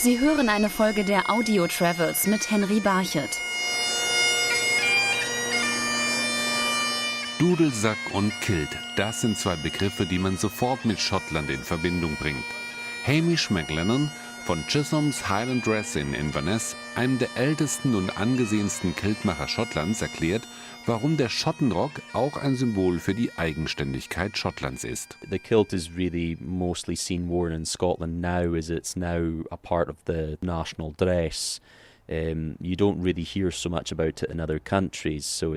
Sie hören eine Folge der Audiotravels mit Henry Barchet. Dudelsack und Kilt, das sind zwei Begriffe, die man sofort mit Schottland in Verbindung bringt. Hamish McLennan von Chisholms Highland Dress in Inverness, einem der ältesten und angesehensten Kiltmacher Schottlands, erklärt, warum der Schottenrock auch ein Symbol für die Eigenständigkeit Schottlands ist. The kilt is really mostly seen worn in Scotland now, as it's now a part of the national dress. You don't really hear so much about it in other countries, so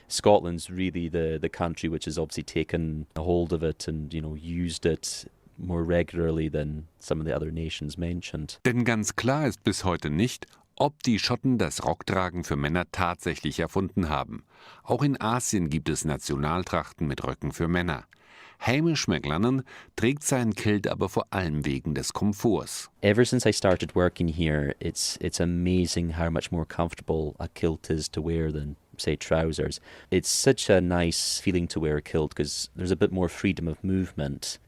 Scotland's really the country which has obviously taken a hold of it and used it more regularly than some of the other nations mentioned. Denn ganz klar ist bis heute nicht, ob die Schotten das Rocktragen für Männer tatsächlich erfunden haben. Auch in Asien gibt es Nationaltrachten mit Röcken für Männer. Hamish McLennan trägt seinen Kilt aber vor allem wegen des Komforts. Ever since I started working here, it's amazing how much more comfortable a kilt is to wear than, say, trousers. It's such a nice feeling to wear a kilt because there's a bit more freedom of movement.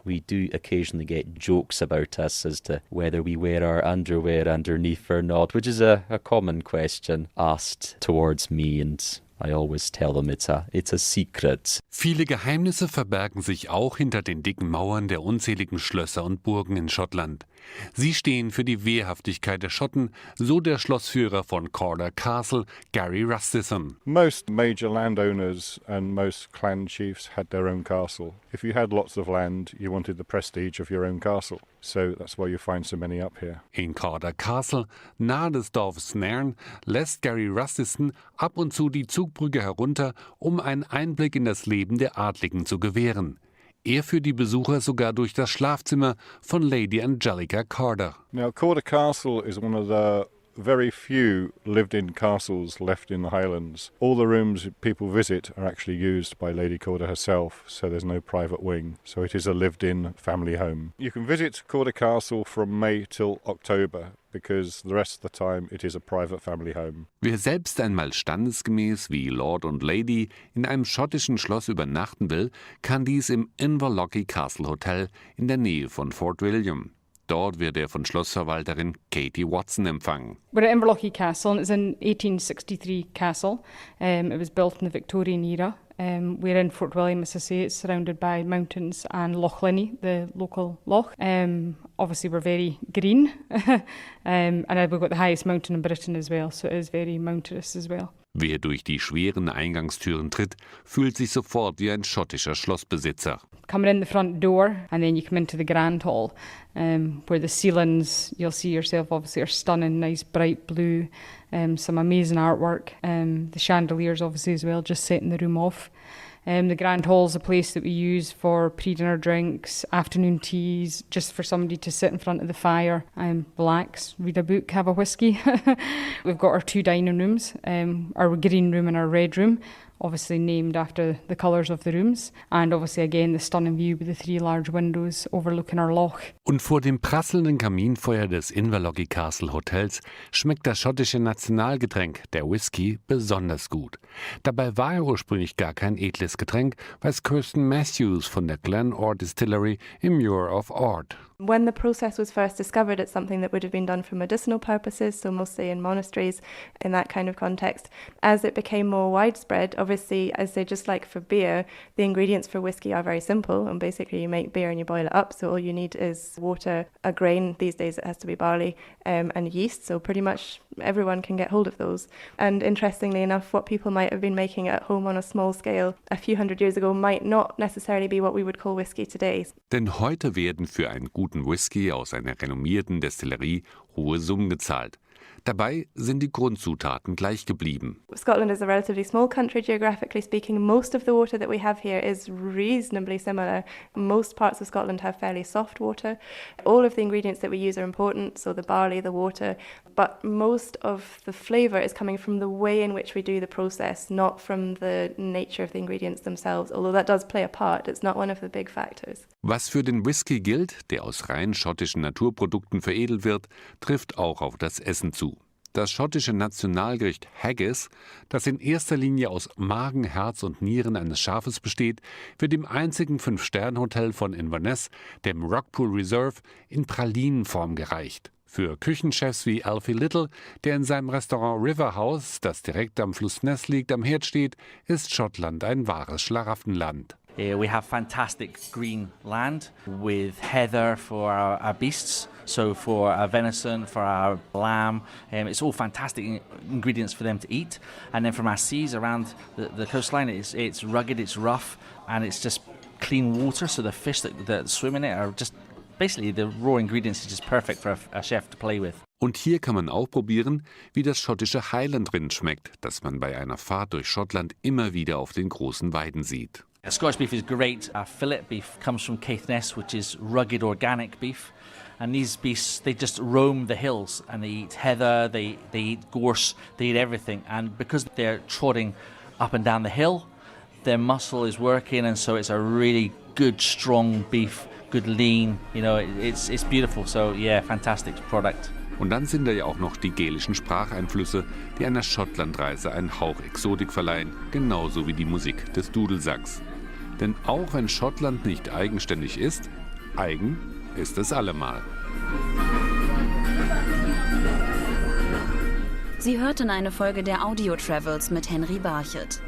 We do occasionally get jokes about us as to whether we wear our underwear underneath or not, which is a common question asked towards me, and I always tell them it's a secret. Viele Geheimnisse verbergen sich auch hinter den dicken Mauern der unzähligen Schlösser und Burgen in Schottland. Sie stehen für die Wehrhaftigkeit der Schotten, so der Schlossführer von Calder Castle, Gary Rustison. Most major landowners and most clan chiefs had their own castle. If you had lots of land, you wanted the prestige of your own castle. So that's why you find so many up here. In Calder Castle, nahe des Dorfes Nairn, lässt Gary Rustison ab und zu die Zugbrücke herunter, um einen Einblick in das Leben der Adligen zu gewähren. Er führt die Besucher sogar durch das Schlafzimmer von Lady Angelica Calder. Now, Calder Castle is one of the very few lived-in castles left in the Highlands. All the rooms people visit are actually used by Lady Calder herself, so there's no private wing. So it is a lived-in family home. You can visit Calder Castle from May till October, because the rest of the time it is a private family home. Wer selbst einmal standesgemäß wie Lord und Lady in einem schottischen Schloss übernachten will, kann dies im Inverloch Castle Hotel in der Nähe von Fort William. Dort wird er von Schlossverwalterin Katie Watson empfangen. We're at Inverloch Castle, and it's an 1863 castle. It was built in the Victorian era. We're in Fort William, as I say. It's surrounded by mountains and Loch Linney, the local loch. Obviously, we're very green, and we've got the highest mountain in Britain as well, so it is very mountainous as well. Wer durch die schweren Eingangstüren tritt, fühlt sich sofort wie ein schottischer Schlossbesitzer. Coming in the front door, and then you come into the grand hall, where the ceilings, you'll see yourself, obviously, are stunning, nice bright blue, some amazing artwork. The chandeliers, obviously, as well, just setting the room off. The grand hall is a place that we use for pre-dinner drinks, afternoon teas, just for somebody to sit in front of the fire and relax, read a book, have a whiskey. We've got our two dining rooms, our green room and our red room, obviously named after the colours of the rooms, and obviously again the stunning view with the three large windows overlooking our loch. Und vor dem prasselnden Kaminfeuer des Inverloch Castle Hotels schmeckt das schottische Nationalgetränk, der Whisky, besonders gut. Dabei war er ursprünglich gar kein edles Getränk, weiß Kirsten Matthews von der Glen Ord Distillery im Muir of Ord. When the process was first discovered, it's something that would have been done for medicinal purposes, so mostly in monasteries, in that kind of context. As it became more widespread, obviously, I say just like for beer, the ingredients for whiskey are very simple, and basically you make beer and you boil it up, so all you need is water, a grain, these days it has to be barley, and yeast, so pretty much everyone can get hold of those. And interestingly enough, what people might have been making at home on a small scale a few hundred years ago might not necessarily be what we would call whiskey today. Denn heute werden für einen guten Whisky aus einer renommierten Destillerie hohe Summen gezahlt. Dabei sind die Grundzutaten gleich geblieben. Scotland is a relatively small country, geographically speaking. Most of the water that we have here is reasonably similar. Most parts of Scotland have fairly soft water. All of the ingredients that we use are important, so the barley, the water, but most of the flavour is coming from the way in which we do the process, not from the nature of the ingredients themselves, although that does play a part. It's not one of the big factors. Was für den Whisky gilt, der aus rein schottischen Naturprodukten veredelt wird, trifft auch auf das Essen zu. das schottische Nationalgericht Haggis, das in erster Linie aus Magen, Herz und Nieren eines Schafes besteht, wird im einzigen 5-Sterne-Hotel von Inverness, dem Rockpool Reserve, in Pralinenform gereicht. Für Küchenchefs wie Alfie Little, der in seinem Restaurant River House, das direkt am Fluss Ness liegt, am Herd steht, ist Schottland ein wahres Schlaraffenland. We have fantastic green land with heather for our beasts, so for our venison, for our lamb. It's all fantastic ingredients for them to eat. And then from our seas around the coastline, it's rugged, it's rough, and it's just clean water, so the fish that swim in it are just basically the raw ingredients is just perfect for a chef to play with. Und hier kann man auch probieren, wie das schottische Highland-Rind schmeckt, das man bei einer Fahrt durch Schottland immer wieder auf den großen Weiden sieht. Scottish beef is great. Our fillet beef comes from Caithness, which is rugged organic beef. And these beasts, they just roam the hills and they eat heather, they eat gorse, they eat everything. And because they're trotting up and down the hill, their muscle is working, and so it's a really good, strong beef, good lean. You know, it's beautiful. So yeah, fantastic product. Und dann sind da ja auch noch die gälischen Spracheinflüsse, die einer Schottlandreise einen Hauch Exotik verleihen, genauso wie die Musik des Dudelsacks. Denn auch wenn Schottland nicht eigenständig ist, eigen ist es allemal. Sie hörten eine Folge der Audiotravels mit Henry Barchet.